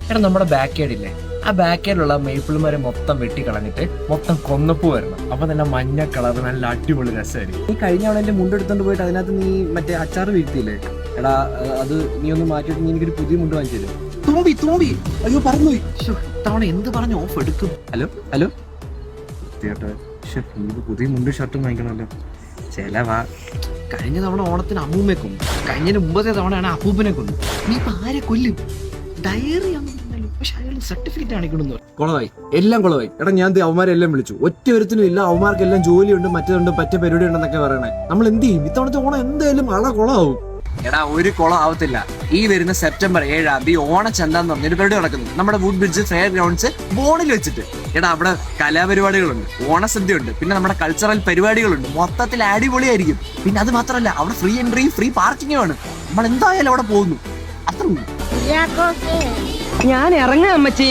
എടാ നമ്മുടെ back yard ഇല്ലേ, ആ ബാക്ക് യാർഡിലുള്ള മേപ്പിൾമാരെ മൊത്തം വെട്ടിക്കളഞ്ഞിട്ട് മൊത്തം കൊന്നപ്പൂ വരണം. അപ്പൊ നല്ല മഞ്ഞ കളർ നല്ല അടിപൊളി രസമായിരിക്കും. നീ കഴിഞ്ഞ തവണ എന്റെ മുണ്ടെടുത്തോണ്ട് പോയിട്ട് അതിനകത്ത് നീ മറ്റേ അച്ചാറ് വീഴ്ത്തിയില്ലേ? എടാ അത് നീ ഒന്ന് മാറ്റിയിട്ട് നീ എനിക്കൊരു പുതിയ മുണ്ട് വാങ്ങിച്ചു തരും. തുമ്പി അയ്യോ പറഞ്ഞുപോയി. തവണ എന്ത് പറഞ്ഞ് ഓഫ് എടുക്കും? ഹലോ ഹലോ പുതിയ മുണ്ട് ഷർട്ടും വാങ്ങിക്കണമല്ലോ. ചെലവാ. കഴിഞ്ഞ തവണ ഓണത്തിന് അമ്മൂമ്മയെ കൊന്നു, കഴിഞ്ഞതിന് മുമ്പത്തെ തവണയാണ് അപ്പൂപ്പനെ കൊന്നു. നീ ഇപ്പൊ ആരെ കൊല്ലും? ഡയറി ആണെന്നല്ലോ, പക്ഷെ അയാൾ സർട്ടിഫിക്കറ്റ് കാണിക്കണമെന്ന്. കുളമായി, എല്ലാം കുളമായി. എടാ ഞാൻ അവന്മാരെല്ലാം വിളിച്ചു, ഒറ്റ ഒരുത്തിനും ഇല്ല. അവന്മാർക്കെല്ലാം ജോലിയുണ്ട്, മറ്റേതുണ്ട്, മറ്റേ പരിപാടി ഉണ്ടെന്നൊക്കെ പറയണേ. നമ്മൾ എന്ത് ചെയ്യും? ഇത്തവണത്തെ ഓണം എന്തായാലും കുളമാവും. എടാ ഒരു കുളം ആവത്തില്ല. ഈ വരുന്ന സെപ്റ്റംബർ 7 ഓണച്ചന്ത എന്ന് പറഞ്ഞൊരു പരിപാടി നടക്കുന്നു നമ്മുടെ വുഡ് ബ്രിഡ്ജ് ഫെയർ ഗ്രൗണ്ട്സ് ബോണിൽ വെച്ചിട്ട്. എടാ അവിടെ കലാപരിപാടികളുണ്ട്, ഓണസദ്യയുണ്ട്, പിന്നെ നമ്മുടെ കൾച്ചറൽ പരിപാടികളുണ്ട്. മൊത്തത്തിൽ അടിപൊളിയായിരിക്കും. പിന്നെ അത് മാത്രമല്ല, അവിടെ ഫ്രീ എൻട്രിയും ഫ്രീ പാർക്കിങ്ങും ആണ്. നമ്മൾ എന്തായാലും അവിടെ പോകുന്നു. അത്ര ഞാൻ ഇറങ്ങാം അമ്മച്ചി.